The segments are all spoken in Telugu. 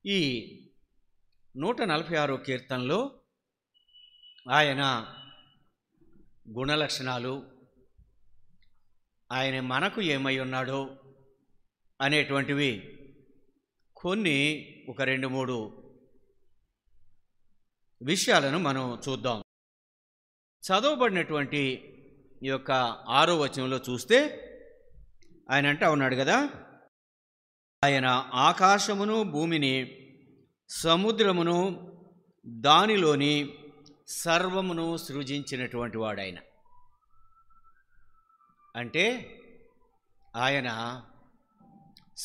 ఈ 146 కీర్తనలో ఆయన గుణలక్షణాలు, ఆయన మనకు ఏమై ఉన్నాడో అనేటువంటివి కొన్ని ఒక 2-3 విషయాలను మనం చూద్దాం. చదవబడినటువంటి ఈ యొక్క 6వ వచనంలో చూస్తే ఆయన అంటా ఉన్నాడు కదా, ఆయన ఆకాశమును భూమిని సముద్రమును దానిలోని సర్వమును సృజించినటువంటి వాడాయన. అంటే ఆయన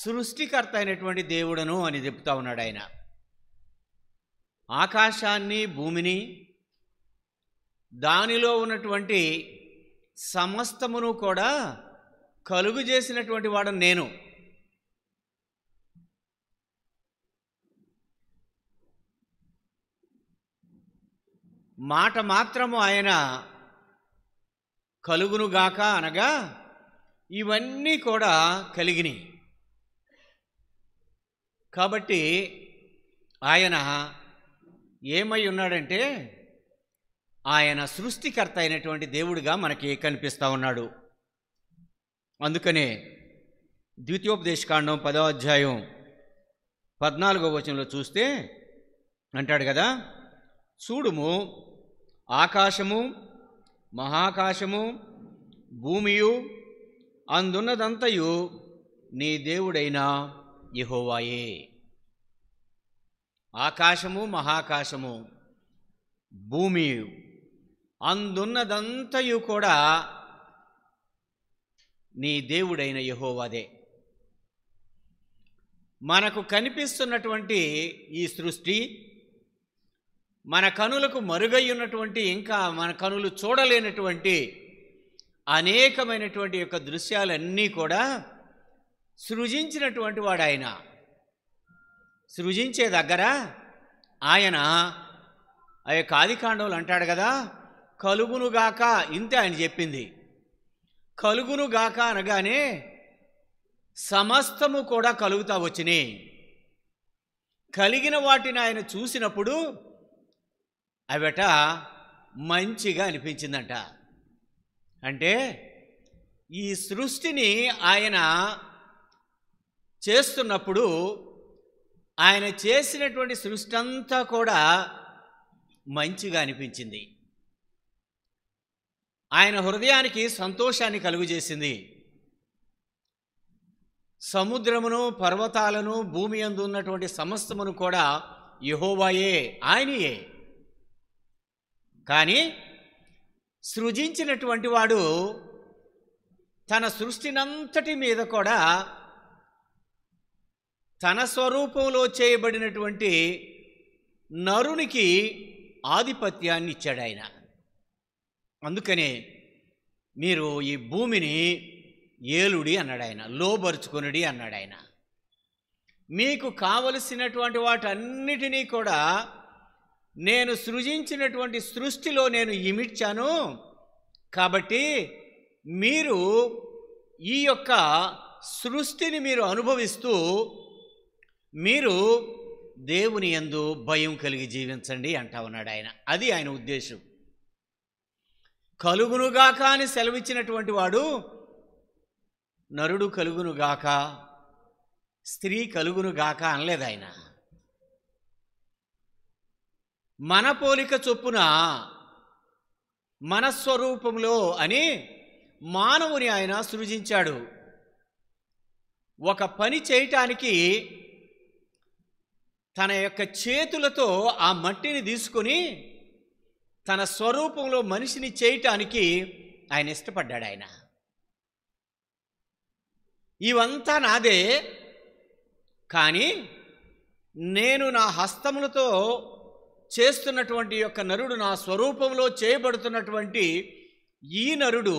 సృష్టికర్త అయినటువంటి దేవుడను అని చెప్తా ఉన్నాడు. ఆయన ఆకాశాన్ని భూమిని దానిలో ఉన్నటువంటి సమస్తమును కూడా కలుగు చేసినటువంటి వాడను నేను. మాట మాత్రము ఆయన కలుగునుగాక అనగా ఇవన్నీ కూడా కలిగినాయి. కాబట్టి ఆయన ఏమై ఉన్నాడంటే ఆయన సృష్టికర్త అయినటువంటి దేవుడిగా మనకి కనిపిస్తూ ఉన్నాడు. అందుకనే ద్వితీయోపదేశకాండం 10వ అధ్యాయం 14వ వచనంలో చూస్తే అంటాడు కదా, చూడుము ఆకాశము మహాకాశము భూమియు అందున్నదంతయు నీ దేవుడైన యెహోవాయే. ఆకాశము మహాకాశము భూమి అందున్నదంతయు కూడా నీ దేవుడైన యెహోవాదే. మనకు కనిపిస్తున్నటువంటి ఈ సృష్టి, మన కనులకు మరుగై ఉన్నటువంటి, ఇంకా మన కనులు చూడలేనటువంటి అనేకమైనటువంటి యొక్క దృశ్యాలన్నీ కూడా సృజించినటువంటి వాడు ఆయన. సృజించే దగ్గర ఆయన ఆ యొక్క ఆదికాండంలో అంటాడు కదా, కలుగునుగాక. ఇంతే ఆయన చెప్పింది. కలుగునుగాక అనగానే సమస్తము కూడా కలుగుతా వచ్చినాయి. కలిగిన వాటిని ఆయన చూసినప్పుడు అవట మంచిగా అనిపించిందంట. అంటే ఈ సృష్టిని ఆయన చేస్తున్నప్పుడు ఆయన చేసినటువంటి సృష్టి అంతా కూడా మంచిగా అనిపించింది. ఆయన హృదయానికి సంతోషాన్ని కలుగజేసింది. సముద్రమును పర్వతాలను భూమి యందు ఉన్నటువంటి సమస్తమును కూడా యెహోవాయే, ఆయనయే. కానీ సృజించినటువంటి వాడు తన సృష్టినంతటి మీద కూడా తన స్వరూపంలో చేయబడినటువంటి నరునికి ఆధిపత్యాన్ని ఇచ్చాడు ఆయన. అందుకనే మీరు ఈ భూమిని ఏలుడి అన్నాడు ఆయన, లోబరుచుకొనుడి అన్నాడు ఆయన. మీకు కావలసినటువంటి వాటన్నిటినీ కూడా నేను సృజించినటువంటి సృష్టిలో నేను ఇమిడ్చాను. కాబట్టి మీరు ఈ యొక్క సృష్టిని మీరు అనుభవిస్తూ మీరు దేవుని యందు భయం కలిగి జీవించండి అంటా ఉన్నాడు ఆయన. అది ఆయన ఉద్దేశం. కలుగునుగాక అని సెలవిచ్చినటువంటి వాడు నరుడు కలుగునుగాక, స్త్రీ కలుగునుగాక అనలేదు ఆయన. మన పోలిక చొప్పున మన స్వరూపంలో అని మానవుని ఆయన సృజించాడు. ఒక పని చేయటానికి తన యొక్క చేతులతో ఆ మట్టిని తీసుకొని తన స్వరూపంలో మనిషిని చేయటానికి ఆయన ఇష్టపడ్డాడు. ఆయన ఇవంతా నాదే, కానీ నేను నా హస్తములతో చేస్తున్నటువంటి యొక్క నరుడు, నా స్వరూపంలో చేయబడుతున్నటువంటి ఈ నరుడు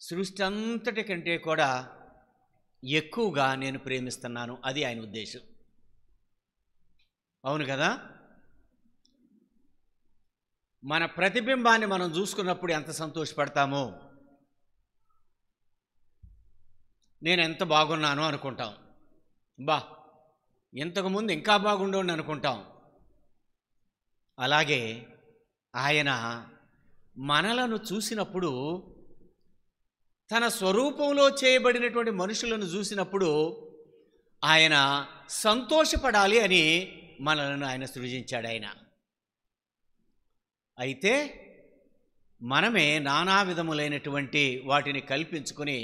సృష్టి అంతటి కంటే కూడా ఎక్కువగా నేను ప్రేమిస్తున్నాను. అది ఆయన ఉద్దేశం. అవును కదా? మన ప్రతిబింబాన్ని మనం చూసుకున్నప్పుడు ఎంత సంతోషపడతామో, నేను ఎంత బాగున్నానో అనుకుంటాం. బా ఇంతకుముందు ఇంకా బాగుండోని అనుకుంటాం. అలాగే ఆయన మనలను చూసినప్పుడు, తన స్వరూపంలో చేయబడినటువంటి మనుషులను చూసినప్పుడు ఆయన సంతోషపడాలి అని మనలను ఆయన సృజించాడు. అయితే మనమే నానా విధములైనటువంటి వాటిని కల్పించుకొని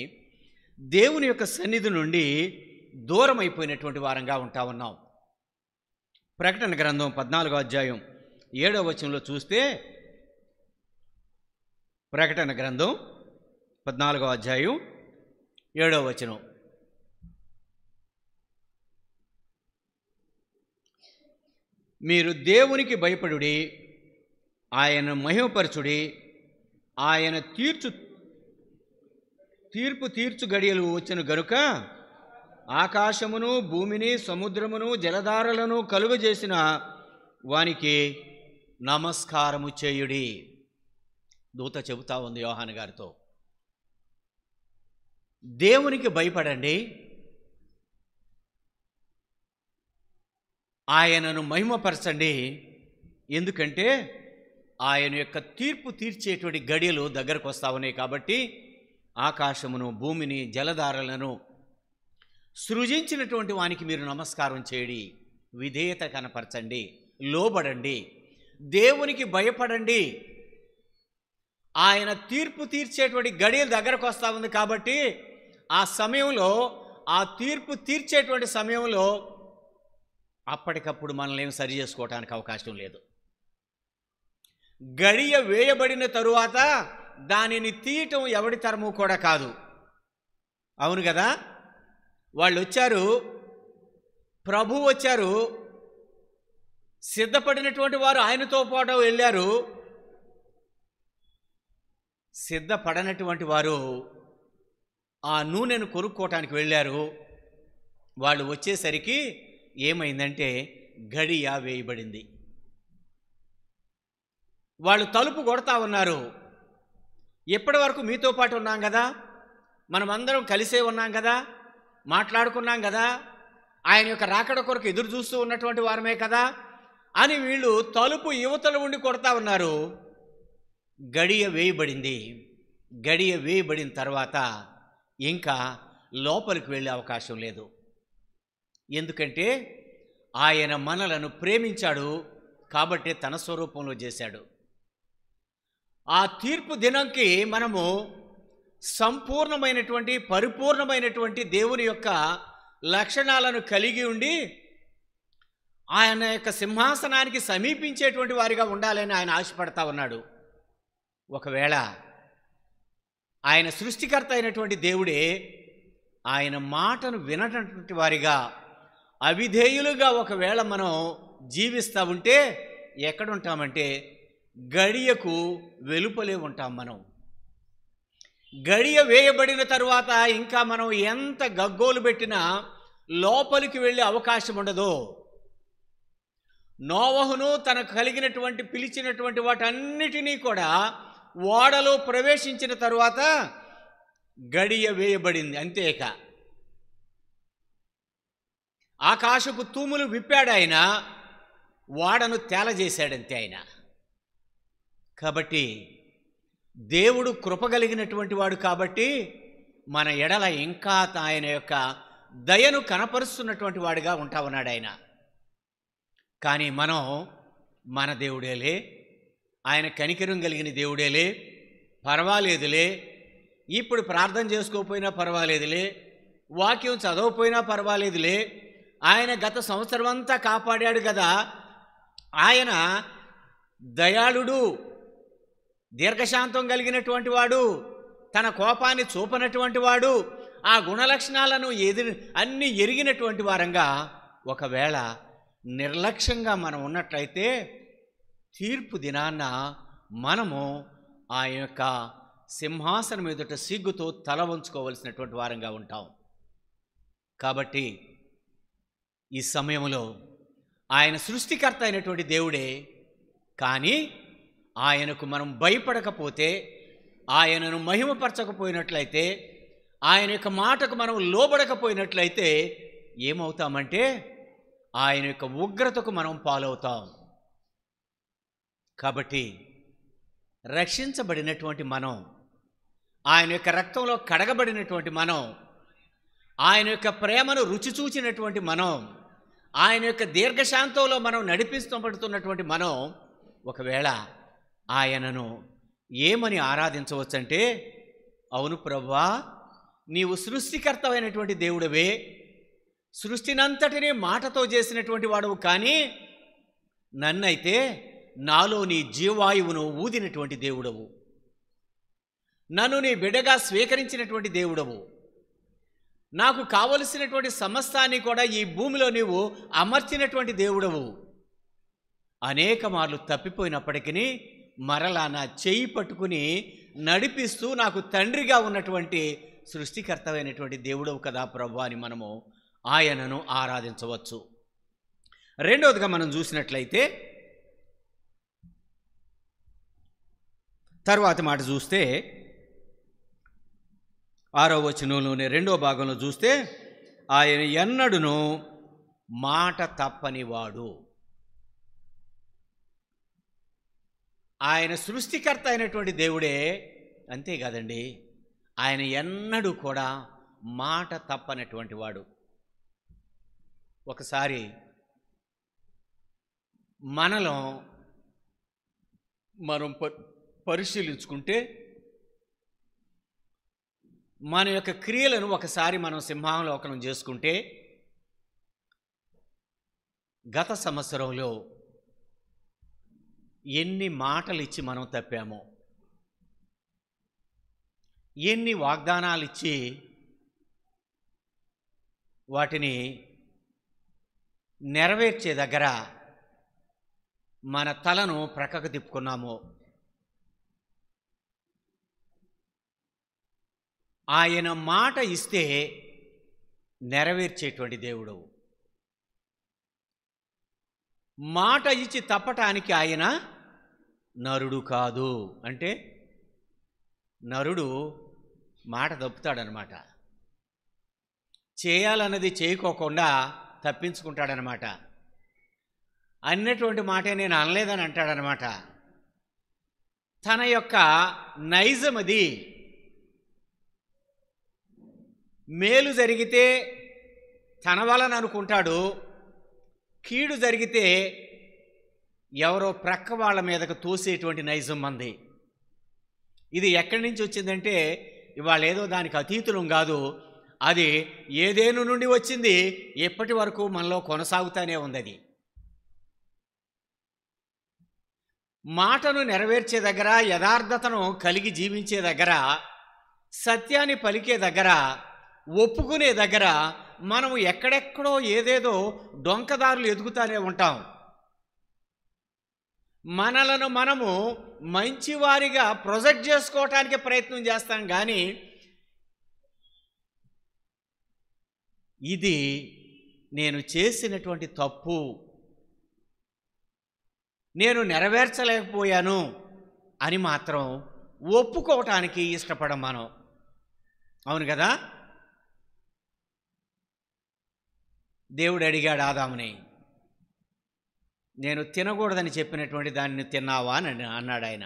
దేవుని యొక్క సన్నిధి నుండి దూరం అయిపోయినటువంటి వారంగా ఉంటా ఉన్నాం. ప్రకటన గ్రంథం 14వ అధ్యాయం 7వ వచనంలో చూస్తే, ప్రకటన గ్రంథం 14వ అధ్యాయం 7వ వచనం, మీరు దేవునికి భయపడుడి, ఆయన మహిమపరచుడి, ఆయన తీర్పు తీర్చు గడియలు వచ్చిన గనుక ఆకాశమును భూమిని సముద్రమును జలధారలను కలుగజేసిన వానికి నమస్కారము చేయుడి. దూత చెబుతా ఉంది యోహాను గారితో, దేవునికి భయపడండి, ఆయనను మహిమపరచండి. ఎందుకంటే ఆయన యొక్క తీర్పు తీర్చేటువంటి గడియలు దగ్గరకు వస్తూ ఉన్నాయి. కాబట్టి ఆకాశమును భూమిని జలధారలను సృజించినటువంటి వానికి మీరు నమస్కారం చేయండి, విధేయత కనపరచండి, లోబడండి, దేవునికి భయపడండి. ఆయన తీర్పు తీర్చేటువంటి గడియలు దగ్గరకు వస్తూ ఉంది. కాబట్టి ఆ సమయంలో, ఆ తీర్పు తీర్చేటువంటి సమయంలో అప్పటికప్పుడు మనల్ని ఏమి సరి చేసుకోవడానికి అవకాశం లేదు. గడియ వేయబడిన తరువాత దానిని తీయటం ఎవడి తరము కూడా కాదు. అవును కదా? వాళ్ళు వచ్చారు, ప్రభు వచ్చారు, సిద్ధపడినటువంటి వారు ఆయనతో పాటు వెళ్ళారు. సిద్ధపడనటువంటి వారు ఆ నూనెను కొనుక్కోవటానికి వెళ్ళారు. వాళ్ళు వచ్చేసరికి ఏమైందంటే గడియ వేయబడింది. వాళ్ళు తలుపు కొడతా ఉన్నారు. ఎప్పటి వరకు మీతో పాటు ఉన్నాం కదా, మనమందరం కలిసే ఉన్నాం కదా, మాట్లాడుకున్నాం కదా, ఆయన యొక్క రాకడ కొరకు ఎదురు చూస్తూ ఉన్నటువంటి వారమే కదా అని వీళ్ళు తలుపు యువతలు ఉండి కొడతా ఉన్నారు. గడియ వేయబడింది. గడియ వేయబడిన తర్వాత ఇంకా లోపలికి వెళ్ళే అవకాశం లేదు. ఎందుకంటే ఆయన మనలను ప్రేమించాడు కాబట్టి తన స్వరూపంలో చేశాడు. ఆ తీర్పు దినంకి మనము సంపూర్ణమైనటువంటి, పరిపూర్ణమైనటువంటి దేవుని యొక్క లక్షణాలను కలిగి ఉండి ఆయన యొక్క సింహాసనానికి సమీపించేటువంటి వారిగా ఉండాలని ఆయన ఆశపడతా ఉన్నాడు. ఒకవేళ ఆయన సృష్టికర్త అయినటువంటి దేవుడే ఆయన మాటను వినటువంటి వారిగా, అవిధేయులుగా ఒకవేళ మనం జీవిస్తూ ఉంటే ఎక్కడుంటామంటే గడియకు వెలుపలే ఉంటాం. మనం గడియ వేయబడిన తరువాత ఇంకా మనం ఎంత గగ్గోలు పెట్టినా లోపలికి వెళ్ళే అవకాశం ఉండదు. నోవహును తనకు కలిగినటువంటి పిలిచినటువంటి వాటన్నిటినీ కూడా ఓడలో ప్రవేశించిన తరువాత గడియ వేయబడింది. అంతేక ఆకాశపు తూములు విప్పాడు ఆయన, ఓడను తేలజేశాడంతే ఆయన. కాబట్టి దేవుడు కృపగలిగినటువంటి వాడు కాబట్టి మన ఎడల ఇంకా ఆయన యొక్క దయను కనపరుస్తున్నటువంటి వాడిగా ఉంటా ఉన్నాడు ఆయన. కానీ మనం మన దేవుడేలే, ఆయన కనికరం కలిగిన దేవుడేలే, పర్వాలేదులే, ఇప్పుడు ప్రార్థన చేసుకోకపోయినా పర్వాలేదులే, వాక్యం చదవకపోయినా పర్వాలేదులే, ఆయన గత సంవత్సరం అంతా కాపాడాడు కదా, ఆయన దయాళుడు, దీర్ఘశాంతం కలిగినటువంటి వాడు, తన కోపాన్ని చూపనటువంటి వాడు, ఆ గుణలక్షణాలను అన్నీ ఎరిగినటువంటి వారంగా ఒకవేళ నిర్లక్ష్యంగా మనం ఉన్నట్లయితే తీర్పు దినాన్న మనము ఆ యొక్క సింహాసనం ఎదుట సిగ్గుతో తల వంచుకోవలసినటువంటి వారంగా ఉంటాం. కాబట్టి ఈ సమయంలో ఆయన సృష్టికర్త అయినటువంటి దేవుడే, కానీ ఆయనకు మనం భయపడకపోతే, ఆయనను మహిమపరచకపోయినట్లయితే, ఆయన యొక్క మాటకు మనం లోబడకపోయినట్లయితే ఏమవుతామంటే ఆయన యొక్క ఉగ్రతకు మనం పాలవుతాం. కాబట్టి రక్షించబడినటువంటి మనం, ఆయన యొక్క రక్తంలో కడగబడినటువంటి మనం, ఆయన యొక్క ప్రేమను రుచి చూచినటువంటి మనం, ఆయన యొక్క దీర్ఘశాంతంలో మనం నడిపిస్తబడుతున్నటువంటి మనం ఒకవేళ ఆయనను ఏమని ఆరాధించవచ్చంటే, అవును ప్రభువా, నీవు సృష్టికర్తమైనటువంటి దేవుడవే, సృష్టినంతటినీ మాటతో చేసినటువంటి వాడవు, కానీ నన్నైతే నాలో నీ జీవాయువును ఊదినటువంటి దేవుడవు, నన్ను నీ బిడ్డగా స్వీకరించినటువంటి దేవుడవు, నాకు కావలసినటువంటి సమస్తాన్ని కూడా ఈ భూమిలో నీవు అమర్చినటువంటి దేవుడవు. అనేక మార్లు తప్పిపోయినప్పటికీ మరలా నా చేయి పట్టుకుని నడిపిస్తూ నాకు తండ్రిగా ఉన్నటువంటి సృష్టికర్తమైనటువంటి దేవుడవు కదా ప్రభు అని మనము ఆయనను ఆరాధించవచ్చు. రెండవదిగా మనం చూసినట్లయితే తరువాత మాట చూస్తే 6వ వచనంలోని 2వ భాగంలో చూస్తే, ఆయన ఎన్నడును మాట తప్పనివాడు. ఆయన సృష్టికర్త అయినటువంటి దేవుడే, అంతేకాదండి, ఆయన ఎన్నడూ కూడా మాట తప్పనటువంటి వాడు. ఒకసారి మనలో మనం పరిశీలించుకుంటే, మన యొక్క క్రియలను ఒకసారి మనం సింహావలోకనం చేసుకుంటే, గత సంవత్సరంలో ఎన్ని మాటలు ఇచ్చి మనం తప్పామో, ఎన్ని వాగ్దానాలు ఇచ్చి వాటిని నెరవేర్చే దగ్గర మన తలను ప్రక్కకు తిప్పుకున్నామో. ఆయన మాట ఇస్తే నెరవేర్చేటువంటి దేవుడు. మాట ఇచ్చి తప్పటానికి ఆయన నరుడు కాదు. అంటే నరుడు మాట తప్పుతాడనమాట, చేయాలన్నది చేయకోకుండా తప్పించుకుంటాడనమాట. అన్నటువంటి మాటే నేను అనలేదని అంటాడనమాట. తన యొక్క నైజం అది. మేలు జరిగితే తన వలన అనుకుంటాడు, కీడు జరిగితే ఎవరో ప్రక్క వాళ్ళ మీదకు తోసేటువంటి నైజం మంది. ఇది ఎక్కడి నుంచి వచ్చిందంటే, ఇవాళ ఏదో దానికి అతీతులం కాదు, అది ఏదేను నుండి వచ్చింది, ఎప్పటి వరకు మనలో కొనసాగుతూనే ఉంది. అది మాటను నెరవేర్చే దగ్గర, యథార్థతను కలిగి జీవించే దగ్గర, సత్యాన్ని పలికే దగ్గర, ఒప్పుకునే దగ్గర మనము ఎక్కడెక్కడో ఏదేదో డొంకదారులు ఎదుగుతూనే ఉంటాం. మనలను మనము మంచివారిగా ప్రొజెక్ట్ చేసుకోవటానికి ప్రయత్నం చేస్తాం, కానీ ఇది నేను చేసినటువంటి తప్పు, నేను నెరవేర్చలేకపోయాను అని మాత్రం ఒప్పుకోవటానికి ఇష్టపడం మనం. అవును కదా? దేవుడు అడిగాడు ఆదాముని, నేను తినకూడదని చెప్పినటువంటి దాన్ని తిన్నావా అని అన్నాడు ఆయన.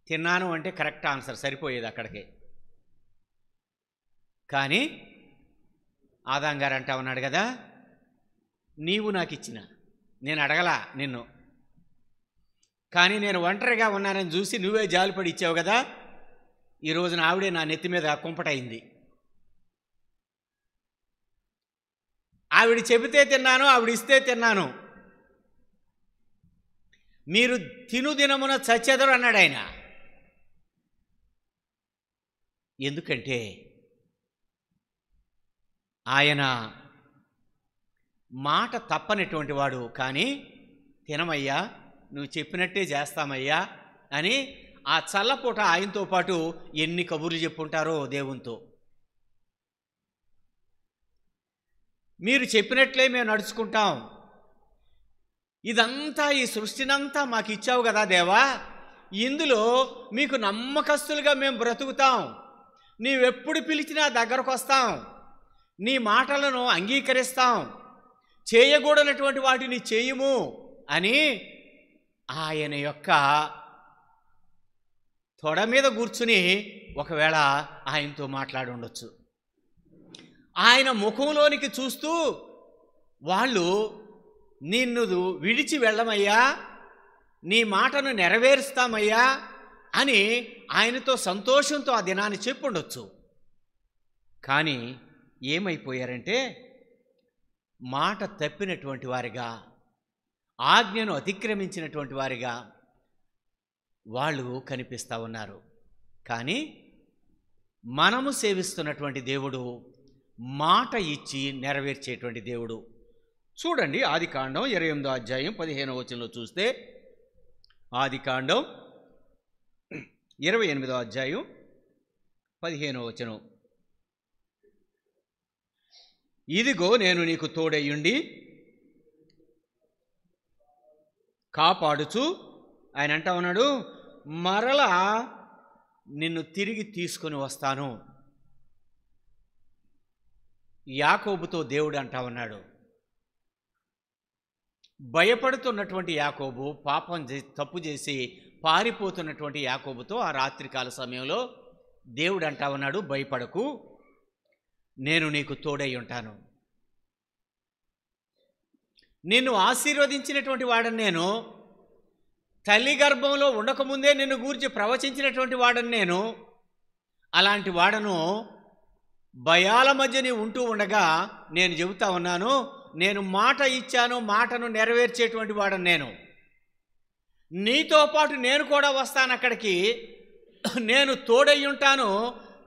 తిన్నాను అంటే కరెక్ట్ ఆన్సర్, సరిపోయేది అక్కడికి. కానీ ఆదాం గారు అంటా ఉన్నాడు కదా, నీవు నాకు ఇచ్చిన, నేను అడగలా నిన్ను, కానీ నేను ఒంటరిగా ఉన్నానని చూసి నువ్వే జాలిపడి ఇచ్చావు కదా, ఈ రోజున ఆవిడే నా నెత్తి మీద కుంపటయింది. ఆవిడ చెబితే తిన్నాను, ఆవిడ ఇస్తే తిన్నాను, మీరు తిను దినమున చచ్చెదరు అన్నాడు ఆయన. ఎందుకంటే ఆయన మాట తప్పనటువంటి వాడు. కానీ తినమయ్యా, నువ్వు చెప్పినట్టే చేస్తామయ్యా అని ఆ చల్లపూట ఆయనతో పాటు ఎన్ని కబుర్లు చెప్పుంటారో దేవునితో. మీరు చెప్పినట్లే మేము నడుచుకుంటాం, ఇదంతా ఈ సృష్టినంతా మాకు ఇచ్చావు కదా దేవా, ఇందులో మీకు నమ్మకస్తులుగా మేము బ్రతుకుతాం, నీవెప్పుడు పిలిచినా దగ్గరకు వస్తాం, నీ మాటలను అంగీకరిస్తాం, చేయకూడనటువంటి వాటిని చేయము అని ఆయన యొక్క తొడ మీద కూర్చుని ఒకవేళ ఆయనతో మాట్లాడి ఉండొచ్చు. ఆయన ముఖంలోనికి చూస్తూ వాళ్ళు నిన్ను విడిచి వెళ్ళమయ్యా, నీ మాటను నెరవేరుస్తామయ్యా అని ఆయనతో సంతోషంతో ఆ దినాన్ని చెప్పుండొచ్చు. కానీ ఏమైపోయారంటే మాట తప్పినటువంటి వారిగా, ఆజ్ఞను అతిక్రమించినటువంటి వారిగా వాళ్ళు కనిపిస్తూ ఉన్నారు. కానీ మనము సేవిస్తున్నటువంటి దేవుడు మాట ఇచ్చి నెరవేర్చేటువంటి దేవుడు. చూడండి, ఆదికాండం 28వ అధ్యాయం 15వ వచనంలో చూస్తే, ఆదికాండం 28వ అధ్యాయం 15వ వచనం, ఇదిగో నేను నీకు తోడయ్యుండి కాపాడుచు, ఆయన అంటా ఉన్నాడు, మరలా నిన్ను తిరిగి తీసుకొని వస్తాను. యాకోబుతో దేవుడు అంటా ఉన్నాడు. భయపడుతున్నటువంటి యాకోబు, తప్పు చేసి పారిపోతున్నటువంటి యాకోబుతో ఆ రాత్రికాల సమయంలో దేవుడు అంటా ఉన్నాడు, భయపడకు, నేను నీకు తోడై ఉంటాను. నిన్ను ఆశీర్వదించినటువంటి వాడని నేను, తల్లి గర్భంలో ఉండకముందే నిన్ను గూర్చి ప్రవచించినటువంటి వాడని నేను, అలాంటి వాడను భయాల మధ్యని ఉంటూ ఉండగా నేను చెబుతా ఉన్నాను, నేను మాట ఇచ్చాను, మాటను నెరవేర్చేటువంటి వాడని నేను. నీతో పాటు నేను కూడా వస్తాను అక్కడికి, నేను తోడై ఉంటాను.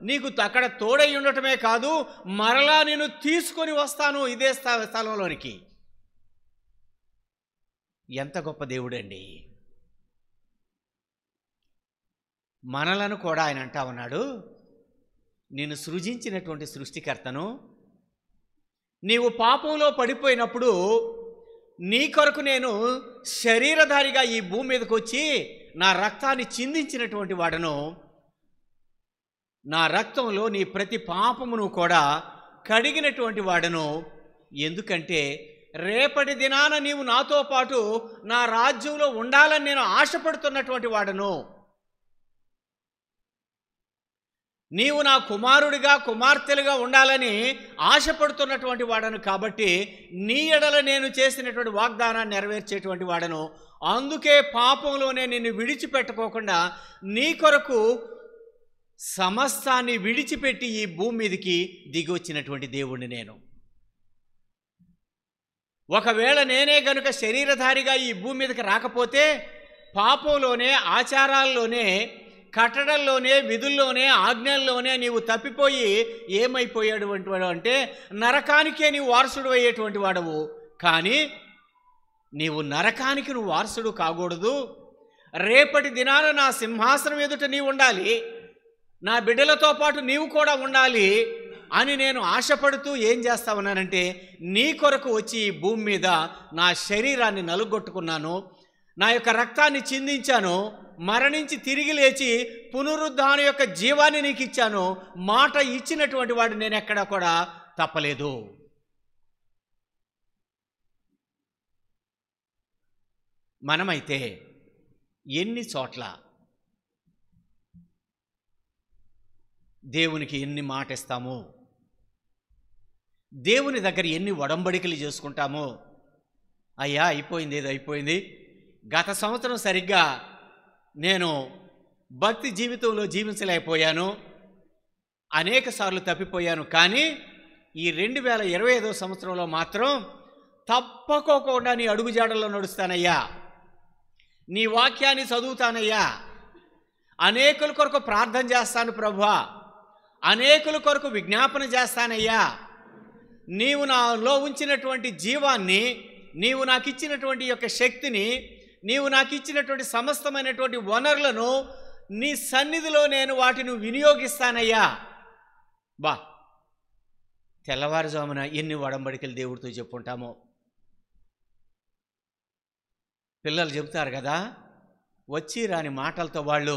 నీకు అక్కడ తోడై ఉండటమే కాదు, మరలా నేను తీసుకొని వస్తాను ఇదే స్థలంలోనికి. ఎంత గొప్ప దేవుడండి! మనలను కూడా ఆయన అంటా ఉన్నాడు, నేను సృజించినటువంటి సృష్టికర్తను, నీవు పాపంలో పడిపోయినప్పుడు నీ కొరకు నేను శరీరధారిగా ఈ భూమి మీదకి వచ్చి నా రక్తాన్ని చిందించినటువంటి వాడను. నా రక్తంలో నీ ప్రతి పాపమును కూడా కడిగినటువంటి వాడను. ఎందుకంటే రేపటి దినాన నీవు నాతో పాటు నా రాజ్యంలో ఉండాలని నేను ఆశపడుతున్నటువంటి వాడను. నీవు నా కుమారుడిగా, కుమార్తెలుగా ఉండాలని ఆశపడుతున్నటువంటి వాడను. కాబట్టి నీ ఎడల నేను చేసినటువంటి వాగ్దానాన్ని నెరవేర్చేటువంటి వాడను. అందుకే పాపంలోనే నిన్ను విడిచిపెట్టుకోకుండా నీ కొరకు సమస్తాన్ని విడిచిపెట్టి ఈ భూమి మీదకి దిగి వచ్చినటువంటి దేవుణ్ణి నేను. ఒకవేళ నేనే గనుక శరీరధారిగా ఈ భూమి మీదకి రాకపోతే, పాపంలోనే, ఆచారాల్లోనే, కట్టడల్లోనే, విధుల్లోనే, ఆజ్ఞల్లోనే నీవు తప్పిపోయి ఏమైపోయాడు అంటే నరకానికే నీవు వారసుడు అయ్యేటువంటి వాడవు. కానీ నీవు నరకానికి నువ్వు వారసుడు కాకూడదు. రేపటి దినాన నా సింహాసనం ఎదుట నీవు ఉండాలి, నా బిడ్డలతో పాటు నీవు కూడా ఉండాలి అని నేను ఆశపడుతూ ఏం చేస్తా ఉన్నానంటే, నీ కొరకు వచ్చి ఈ భూమి మీద నా శరీరాన్ని నలుగొట్టుకున్నాను, నా యొక్క రక్తాన్ని చిందించాను, మరణించి తిరిగి లేచి పునరుద్ధాన యొక్క జీవాన్ని నీకు ఇచ్చాను. మాట ఇచ్చినటువంటి వాడు నేను ఎక్కడా కూడా తప్పలేదు. మనమైతే ఎన్ని చోట్ల దేవునికి ఎన్ని మాట ఇస్తాము, దేవుని దగ్గర ఎన్ని ఒడంబడికలు చేసుకుంటాము. అయ్యా అయిపోయింది, ఏదో అయిపోయింది, గత సంవత్సరం సరిగ్గా నేను భక్తి జీవితంలో జీవించలేకపోయాను, అనేక సార్లు తప్పిపోయాను, కానీ ఈ 2025వ సంవత్సరంలో మాత్రం తప్పకోకుండా నీ అడుగుజాడల్లో నడుస్తానయ్యా, నీ వాక్యాన్ని చదువుతానయ్యా, అనేకుల కొరకు ప్రార్థన చేస్తాను ప్రభువా, అనేకుల కొరకు విజ్ఞాపన చేస్తానయ్యా, నీవు నాలో ఉంచినటువంటి జీవాన్ని, నీవు నాకు ఇచ్చినటువంటి యొక్క శక్తిని, నీవు నాకు ఇచ్చినటువంటి సమస్తమైనటువంటి వనరులను నీ సన్నిధిలో నేను వాటిని వినియోగిస్తానయ్యా. తెల్లవారుజామున ఎన్ని ఒడంబడికలు దేవుడితో చెప్పుంటామో. పిల్లలు చెబుతారు కదా, వచ్చి రాని మాటలతో వాళ్ళు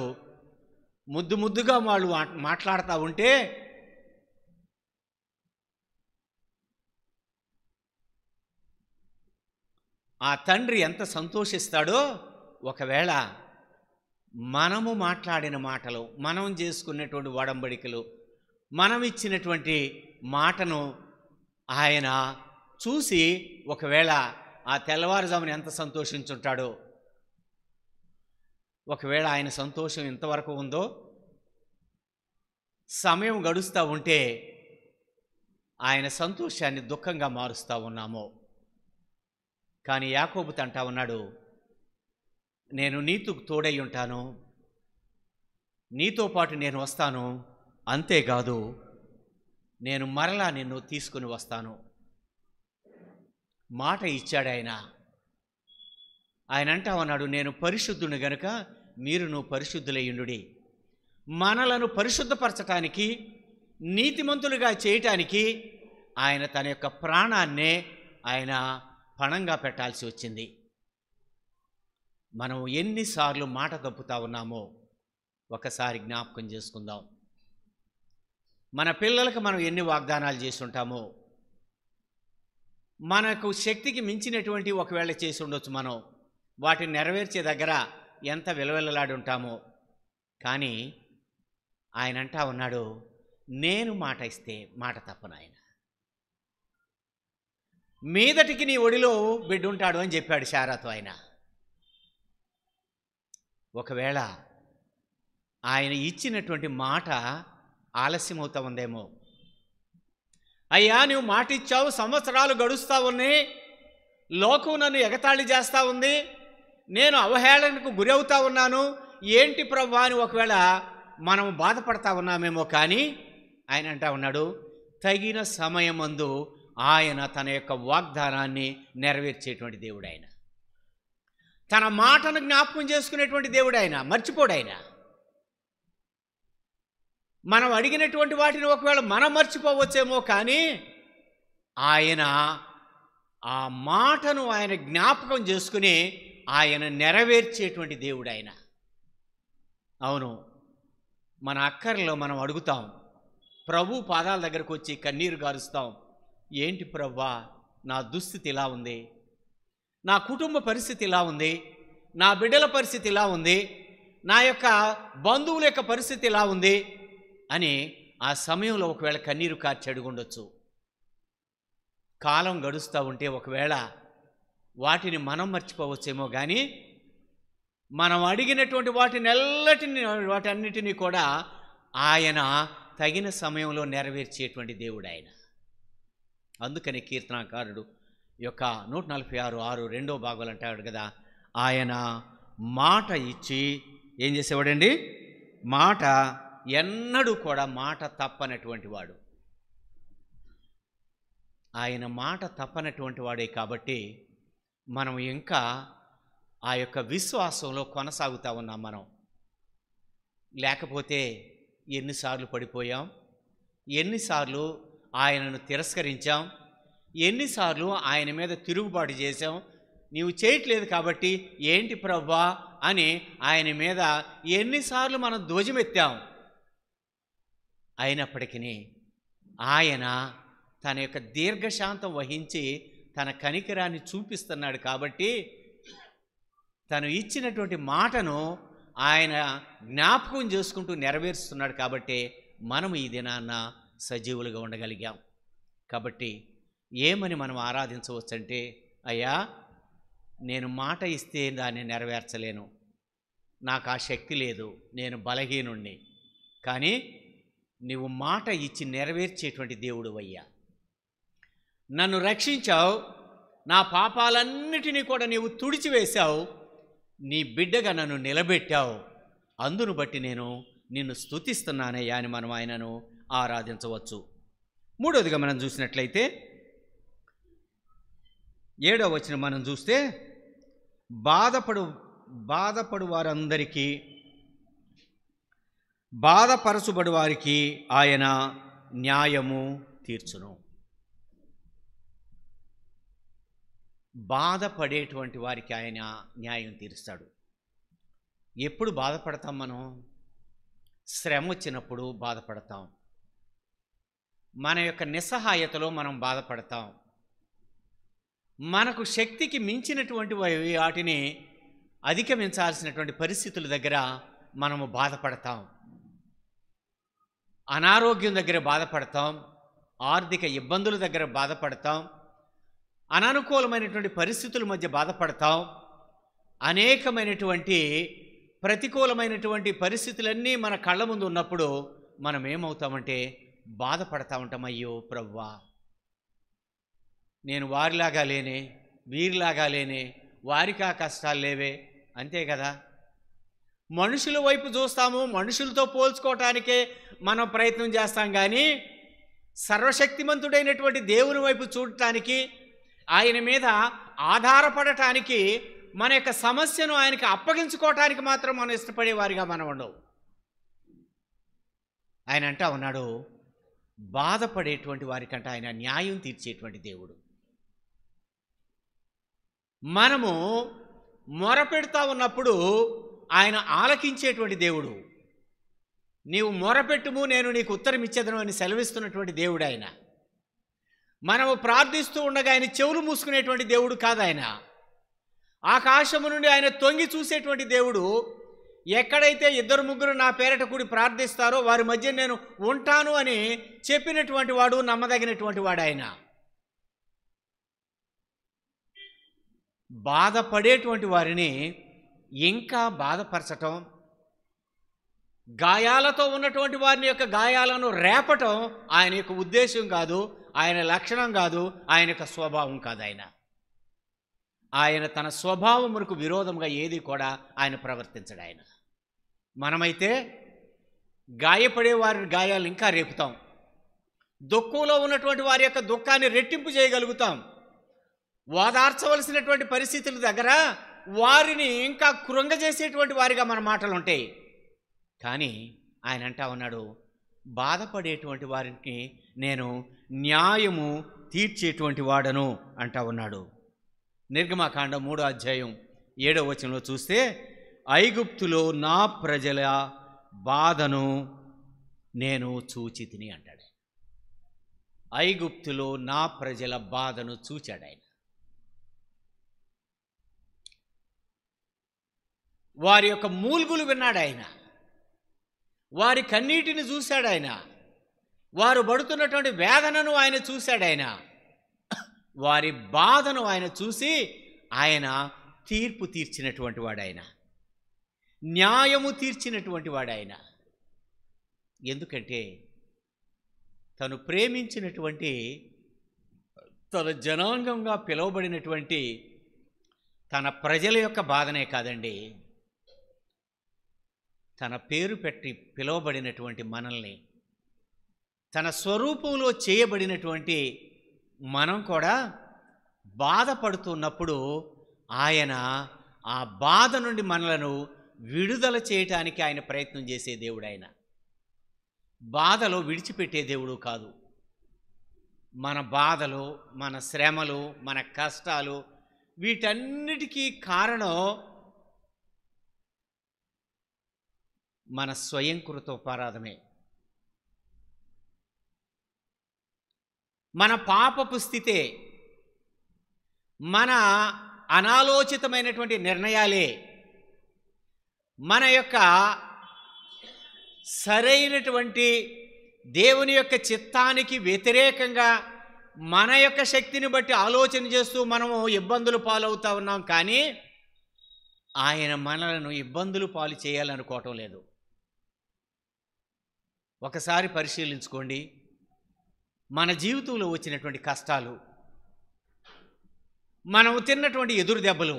ముద్దుగా వాళ్ళు మాట్లాడుతూ ఉంటే ఆ తండ్రి ఎంత సంతోషిస్తాడో, ఒకవేళ మనము మాట్లాడిన మాటలు, మనం చేసుకున్నటువంటి ఒడంబడికలు, మనం ఇచ్చినటువంటి మాటను ఆయన చూసి ఒకవేళ ఆ తెల్లవారుజామున ఎంత సంతోషించుంటాడో. ఒకవేళ ఆయన సంతోషం ఇంతవరకు ఉందో, సమయం గడుస్తూ ఉంటే ఆయన సంతోషాన్ని దుఃఖంగా మారుస్తూ ఉన్నామో. కానీ యాకోబు తంటా ఉన్నాడు, నేను నీతో తోడై ఉంటాను, నీతో పాటు నేను వస్తాను, అంతేకాదు నేను మరలా నిన్ను తీసుకుని వస్తాను. మాట ఇచ్చాడు ఆయన. ఆయన అంటా ఉన్నాడు, నేను పరిశుద్ధుని గనుక మీరును పరిశుద్ధులయ్యుండుడి. మనలను పరిశుద్ధపరచటానికి, నీతిమంతులుగా చేయటానికి ఆయన తన యొక్క ప్రాణాన్నే ఆయన పణంగా పెట్టాల్సి వచ్చింది. మనం ఎన్నిసార్లు మాట తప్పుతా ఉన్నామో ఒకసారి జ్ఞాపకం చేసుకుందాం. మన పిల్లలకు మనం ఎన్ని వాగ్దానాలు చేసి ఉంటామో, మనకు శక్తికి మించినటువంటి ఒకవేళ చేసి ఉండొచ్చు. మనం వాటిని నెరవేర్చే దగ్గర ఎంత విలువెల్లలాడి ఉంటామో. కానీ ఆయన అంటా ఉన్నాడు, నేను మాట ఇస్తే మాట తప్పను. ఆయన మీదటికి నీ ఒడిలో బిడ్డ ఉంటాడు అని చెప్పాడు శారాతో. ఆయన ఒకవేళ ఆయన ఇచ్చినటువంటి మాట ఆలస్యం అవుతా ఉందేమో. అయ్యా, నువ్వు మాట ఇచ్చావు, సంవత్సరాలు గడుస్తూ ఉన్నాయి, లోకం నన్ను ఎగతాళి చేస్తూ ఉంది, నేను అవహేళనకు గురి అవుతా ఉన్నాను, ఏంటి ప్రభువా అని ఒకవేళ మనం బాధపడతా ఉన్నామేమో. కానీ ఆయన అంటా ఉన్నాడు, తగిన సమయమందు ఆయన తన యొక్క వాగ్దానాన్ని నెరవేర్చేటువంటి దేవుడు. ఆయన తన మాటను జ్ఞాపకం చేసుకునేటువంటి దేవుడు. ఆయన మర్చిపోడు. ఆయన మనం అడిగినటువంటి వాటిని ఒకవేళ మనం మర్చిపోవచ్చేమో, కానీ ఆయన ఆ మాటను ఆయన జ్ఞాపకం చేసుకుని ఆయన నెరవేర్చేటువంటి దేవుడు ఆయన. అవును, మన అక్కర్లో మనం అడుగుతాం, ప్రభు పాదాల దగ్గరకు వచ్చి కన్నీరు గారుస్తాం. ఏంటి ప్రభువా, నా దుస్థితి ఇలా ఉంది, నా కుటుంబ పరిస్థితి ఇలా ఉంది, నా బిడ్డల పరిస్థితి ఇలా ఉంది, నా యొక్క బంధువుల యొక్క పరిస్థితి ఇలా ఉంది అని ఆ సమయంలో ఒకవేళ కన్నీరు కార్చి అడుగుండొచ్చు. కాలం గడుస్తూ ఉంటే ఒకవేళ వాటిని మనం మర్చిపోవచ్చేమో, కానీ మనం అడిగినటువంటి వాటన్నిటినీ కూడా ఆయన తగిన సమయంలో నెరవేర్చేటువంటి దేవుడు ఆయన. అందుకని కీర్తనాకారుడు యొక్క 146:6 రెండో భాగంలో అంటాడు కదా, ఆయన మాట ఇచ్చి ఏం చేసేవాడండి, మాట ఎన్నడూ కూడా మాట తప్పనటువంటి వాడు. ఆయన మాట తప్పనటువంటి వాడే కాబట్టి మనం ఇంకా ఆ యొక్క విశ్వాసంలో కొనసాగుతూ ఉన్నాం. మనం లేకపోతే ఎన్నిసార్లు పడిపోయాం, ఎన్నిసార్లు ఆయనను తిరస్కరించాం, ఎన్నిసార్లు ఆయన మీద తిరుగుబాటు చేశాం. నీవు చేయట్లేదు కాబట్టి ఏంటి ప్రభువా అని ఆయన మీద ఎన్నిసార్లు మనం ధ్వజమెత్తాం. అయినప్పటికీ ఆయన తన యొక్క దీర్ఘశాంతం వహించి తన కనికరాన్ని చూపిస్తున్నాడు కాబట్టి, తను ఇచ్చినటువంటి మాటను ఆయన జ్ఞాపకం చేసుకుంటూ నెరవేరుస్తున్నాడు కాబట్టి మనం ఈ దినాన్న సజీవులుగా ఉండగలిగాం. కాబట్టి ఏమని మనం ఆరాధించవచ్చంటే, అయ్యా, నేను మాట ఇస్తే దాన్ని నెరవేర్చలేను, నాకు ఆ శక్తి లేదు, నేను బలహీనుణ్ణి, కానీ నీవు మాట ఇచ్చి నెరవేర్చేటువంటి దేవుడు అయ్యా. నన్ను రక్షించావు, నా పాపాలన్నిటినీ కూడా నీవు తుడిచివేశావు, నీ బిడ్డగా నన్ను నిలబెట్టావు, అందును బట్టి నేను నిన్ను స్తుతిస్తున్నానయ్యా అని మనం ఆయనను ఆరాధించవచ్చు. మూడవదిగా మనం చూసినట్లయితే 7వ వచనం మనం చూస్తే, బాధపడు వారందరికీ, బాధపరచుబడి వారికి ఆయన న్యాయము తీర్చును. బాధపడేటువంటి వారికి ఆయన న్యాయం తీరుస్తాడు. ఎప్పుడు బాధపడతాం మనం? శ్రమ వచ్చినప్పుడు బాధపడతాం, మన యొక్క నిస్సహాయతలో మనం బాధపడతాం, మనకు శక్తికి మించినటువంటి వాటిని అధిగమించాల్సినటువంటి పరిస్థితుల దగ్గర మనము బాధపడతాం. అనారోగ్యం దగ్గర బాధపడతాం, ఆర్థిక ఇబ్బందుల దగ్గర బాధపడతాం, అననుకూలమైనటువంటి పరిస్థితుల మధ్య బాధపడతాం. అనేకమైనటువంటి ప్రతికూలమైనటువంటి పరిస్థితులన్నీ మన కళ్ళ ముందు ఉన్నప్పుడు మనం ఏమవుతామంటే బాధపడతా ఉంటాం. అయ్యో ప్రభువా, నేను వారిలాగా లేనే, వీరిలాగా లేనే, వారికి ఆ కష్టాలు లేవే. అంతే కదా, మనుషుల వైపు చూస్తాము, మనుషులతో పోల్చుకోవటానికే మనం ప్రయత్నం చేస్తాం. కానీ సర్వశక్తిమంతుడైనటువంటి దేవుని వైపు చూడటానికి, ఆయన మీద ఆధారపడటానికి, మన యొక్క సమస్యను ఆయనకి అప్పగించుకోవటానికి మాత్రం మనం ఇష్టపడేవారిగా మనం ఉండవు. ఆయన అంటా ఉన్నాడు, బాధపడేటువంటి వారికంటే ఆయన న్యాయం తీర్చేటువంటి దేవుడు. మనము మొరపెడతా ఉన్నప్పుడు ఆయన ఆలకించేటువంటి దేవుడు. నీవు మొరపెట్టుము, నేను నీకు ఉత్తరం ఇచ్చేదను అని సెలవిస్తున్నటువంటి దేవుడు ఆయన. మనము ప్రార్థిస్తూ ఉండగా ఆయన చెవులు మూసుకునేటువంటి దేవుడు కాదు ఆయన. ఆకాశము నుండి ఆయన తొంగి చూసేటువంటి దేవుడు. ఎక్కడైతే ఇద్దరు ముగ్గురు నా పేరట కూడి ప్రార్థిస్తారో వారి మధ్య నేను ఉంటాను అని చెప్పినటువంటి వాడు, నమ్మదగినటువంటి వాడు ఆయన. బాధపడేటువంటి వారిని ఇంకా బాధపరచటం, గాయాలతో ఉన్నటువంటి వారిని యొక్క గాయాలను రేపటం ఆయన యొక్క ఉద్దేశం కాదు, ఆయన లక్షణం కాదు, ఆయన యొక్క స్వభావం కాదు. ఆయన తన స్వభావమునకు విరోధంగా ఏది కూడా ఆయన ప్రవర్తించడు. ఆయన మనమైతే గాయపడే వారి గాయాలు ఇంకా రేపుతాం, దుఃఖంలో ఉన్నటువంటి వారి యొక్క దుఃఖాన్ని రెట్టింపు చేయగలుగుతాం. ఓదార్చవలసినటువంటి పరిస్థితుల దగ్గర వారిని ఇంకా కృంగజేసేటువంటి వారిగా మన మాటలు ఉంటాయి. కానీ ఆయన అంటా ఉన్నాడు, బాధపడేటువంటి వారికి నేను న్యాయము తీర్చేటువంటి వాడను అంటా ఉన్నాడు. నిర్గమకాండం 3వ అధ్యాయం 7వ వచనంలో చూస్తే, ఐగుప్తులో నా ప్రజల బాధను నేను చూచితిని అంటాడు. ఐగుప్తులో నా ప్రజల బాధను చూచాడు ఆయన. వారి యొక్క మూల్గులు విన్నాడు ఆయన, వారి కన్నీటిని చూశాడు ఆయన, వారు పడుతున్నటువంటి వేదనను ఆయన చూశాడు ఆయన, వారి బాధను ఆయన చూసి ఆయన తీర్పు తీర్చినటువంటి వాడు ఆయన, న్యాయము తీర్చినటువంటి వాడు ఆయన. ఎందుకంటే తను ప్రేమించినటువంటి, తన జనాంగంగా పిలువబడినటువంటి తన ప్రజల యొక్క బాధనే కాదండి, తన పేరు పెట్టి పిలువబడినటువంటి మనల్ని, తన స్వరూపంలో చేయబడినటువంటి మనం కూడా బాధపడుతున్నప్పుడు ఆయన ఆ బాధ నుండి మనలను విడుదల చేయటానికి ఆయన ప్రయత్నం చేసే దేవుడు. ఆయన బాధలో విడిచిపెట్టే దేవుడు కాదు. మన బాధలు, మన శ్రమలు, మన కష్టాలు, వీటన్నిటికీ కారణం మన స్వయంకృతోపరాధమే, మన పాపపు స్థితే, మన అనాలోచితమైనటువంటి నిర్ణయాలే, మన యొక్క సరైనటువంటి దేవుని యొక్క చిత్తానికి వ్యతిరేకంగా మన యొక్క శక్తిని బట్టి ఆలోచన చేస్తూ మనము ఇబ్బందులు పాలవుతూ ఉన్నాం. కానీ ఆయన మనలను ఇబ్బందులు పాలు చేయాలనుకోవటం లేదు. ఒకసారి పరిశీలించుకోండి, మన జీవితంలో వచ్చినటువంటి కష్టాలు, మనము తిన్నటువంటి ఎదురు దెబ్బలు,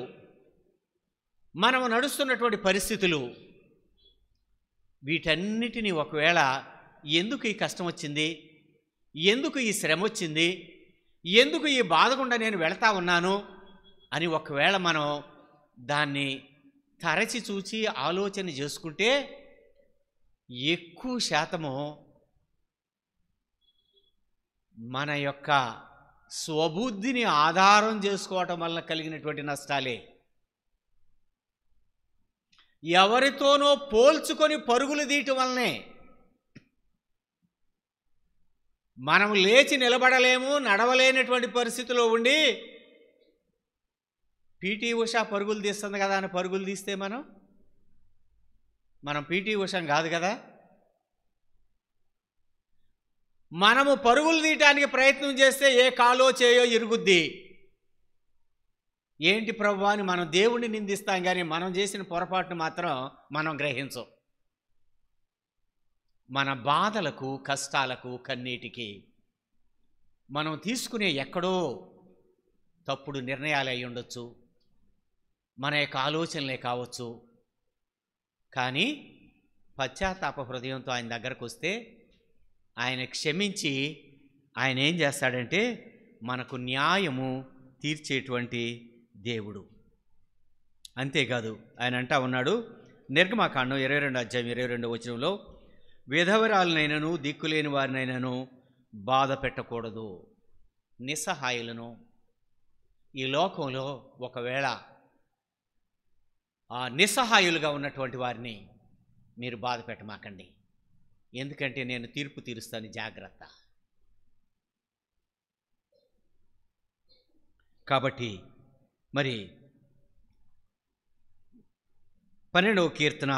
మనము నడుస్తున్నటువంటి పరిస్థితులు, వీటన్నిటినీ ఒకవేళ ఎందుకు ఈ కష్టం వచ్చింది, ఎందుకు ఈ శ్రమ వచ్చింది, ఎందుకు ఈ బాధ గుండా నేను వెళతా ఉన్నాను అని ఒకవేళ మనం దాన్ని తరచి చూచి ఆలోచన చేసుకుంటే ఎక్కువ శాతము మన యొక్క స్వబుద్ధిని ఆధారం చేసుకోవటం వలన కలిగినటువంటి నష్టాలే. ఎవరితోనో పోల్చుకొని పరుగులు తీయటం వల్లనే మనం లేచి నిలబడలేము, నడవలేనటువంటి పరిస్థితిలో ఉండి పీటీ ఉషా పరుగులు తీస్తుంది కదా అని పరుగులు తీస్తే మనం పీటీ ఉషా కాదు కదా. మనము పరుగులు తీయటానికి ప్రయత్నం చేస్తే ఏ కాలో చేయో ఇరుగుద్ది. ఏంటి ప్రభువా అని మనం దేవుణ్ణి నిందిస్తాం, కానీ మనం చేసిన పొరపాటును మాత్రం మనం గ్రహించం. మన బాధలకు, కష్టాలకు, కన్నీటికి మనం తీసుకునే ఎక్కడో తప్పుడు నిర్ణయాలు అయి ఉండొచ్చు, మన యొక్క ఆలోచనలే కావచ్చు. కానీ పశ్చాత్తాప హృదయంతో ఆయన దగ్గరకు వస్తే ఆయన క్షమించి ఆయన ఏం చేస్తాడంటే మనకు న్యాయము తీర్చేటువంటి దేవుడు. అంతేకాదు ఆయన అంటా ఉన్నాడు, నిర్గమాకాండం 22వ అధ్యాయం 22వ వచనంలో, విధవరాలనైనను దిక్కులేని వారినైనాను బాధ పెట్టకూడదు. నిస్సహాయులను ఈ లోకంలో ఒకవేళ ఆ నిస్సహాయులుగా ఉన్నటువంటి వారిని మీరు బాధ పెట్టమాకండి, ఎందుకంటే నేను తీర్పు తీరుస్తాను, జాగ్రత్త. కాబట్టి మరి 12వ కీర్తన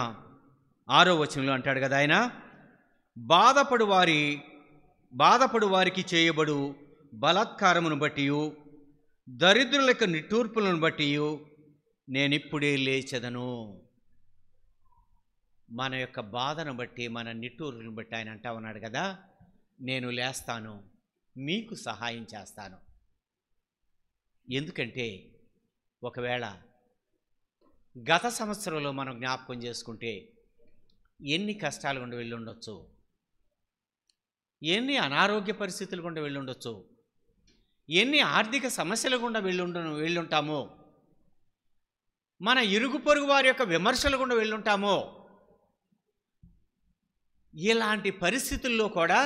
6వ వచనంలో అంటాడు కదా ఆయన, బాధపడు వారికి చేయబడు బలాత్కారమును బట్టి, దరిద్రులకు నిట్టూర్పులను బట్టి నేనిప్పుడే లేచెదను. మన యొక్క బాధను బట్టి, మన నిట్టూర్పులను బట్టి ఆయన అంటా ఉన్నాడు కదా, నేను లేస్తాను, మీకు సహాయం చేస్తాను. ఎందుకంటే ఒకవేళ గత సంవత్సరంలో మనం జ్ఞాపకం చేసుకుంటే ఎన్ని కష్టాలు గుండా వెళ్ళి ఉండొచ్చు, ఎన్ని అనారోగ్య పరిస్థితులు గుండా వెళ్ళి ఉండొచ్చు, ఎన్ని ఆర్థిక సమస్యలు గుండా వెళ్ళుంటామో, మన ఇరుగు పొరుగు వారి యొక్క విమర్శలు గుండా వెళ్ళుంటామో. ఇలాంటి పరిస్థితుల్లో కూడా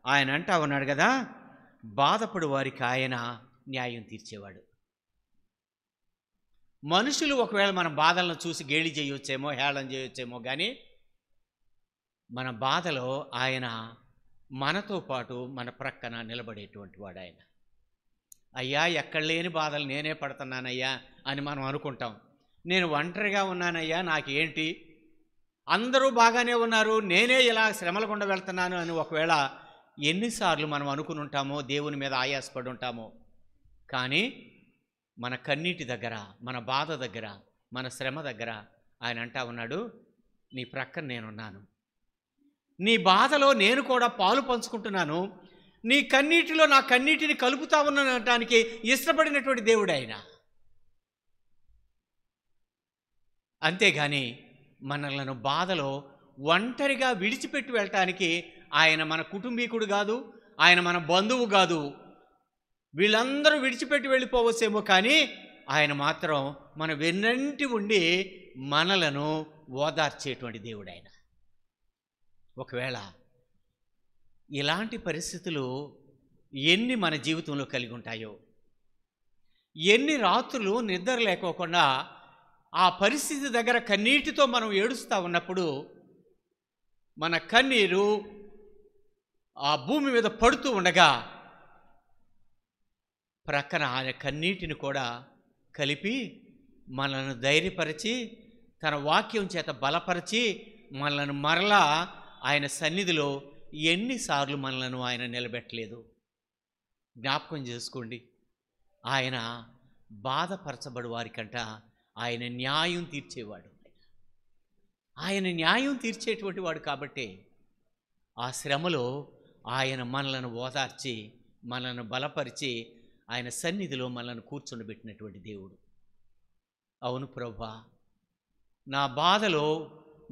ఆయన అంటా ఉన్నాడు కదా, బాధపడు వారికి ఆయన న్యాయం తీర్చేవాడు. మనుషులు ఒకవేళ మన బాధలను చూసి గేలి చేయొచ్చేమో, హేళన చేయొచ్చేమో, కానీ మన బాధలో ఆయన మనతో పాటు మన ప్రక్కన నిలబడేటువంటి వాడు ఆయన. అయ్యా ఎక్కడ లేని బాధలు నేనే పడుతున్నానయ్యా అని మనం అనుకుంటాం. నేను ఒంటరిగా ఉన్నానయ్యా, నాకేంటి, అందరూ బాగానే ఉన్నారు, నేనే ఇలా శ్రమల గుండా వెళ్తున్నాను అని ఒకవేళ ఎన్నిసార్లు మనం అనుకుని ఉంటామో, దేవుని మీద ఆయాసపడి ఉంటామో. కానీ మన కన్నీటి దగ్గర, మన బాధ దగ్గర, మన శ్రమ దగ్గర ఆయన అంటా ఉన్నాడు, నీ ప్రక్కన నేనున్నాను, నీ బాధలో నేను కూడా పాలు పంచుకుంటున్నాను, నీ కన్నీటిలో నా కన్నీటిని కలుపుతా ఉన్నానటానికి ఇష్టపడినటువంటి దేవుడు ఆయన. అంతేగాని మనలను బాధలో ఒంటరిగా విడిచిపెట్టి వెళ్ళటానికి ఆయన మన కుటుంబీకుడు కాదు, ఆయన మన బంధువు కాదు. వీళ్ళందరూ విడిచిపెట్టి వెళ్ళిపోవచ్చేమో, కానీ ఆయన మాత్రం మన వెన్నంటి ఉండి మనలను ఓదార్చేటువంటి దేవుడు ఆయన. ఒకవేళ ఇలాంటి పరిస్థితులు ఎన్ని మన జీవితంలో కలిగి ఉంటాయో, ఎన్ని రాత్రులు నిద్ర లేకోకుండా ఆ పరిస్థితి దగ్గర కన్నీటితో మనం ఏడుస్తూ ఉన్నప్పుడు మన కన్నీరు ఆ భూమి మీద పడుతూ ఉండగా ప్రక్కన ఆయన కన్నీటిని కూడా కలిపి మనల్ని ధైర్యపరిచి తన వాక్యం చేత బలపరిచి మనల్ని మరలా ఆయన సన్నిధిలో ఎన్నిసార్లు మనలను ఆయన నిలబెట్టలేదు. జ్ఞాపకం చేసుకోండి, ఆయన బాధపరచబడి వారికంట ఆయన న్యాయం తీర్చేవాడు. ఆయన న్యాయం తీర్చేటువంటి వాడు కాబట్టి ఆ శ్రమలో ఆయన మనలను ఓదార్చి మనలను బలపరిచి ఆయన సన్నిధిలో మనల్ని కూర్చుండబెట్టినటువంటి దేవుడు. అవును ప్రభువా, నా బాధలో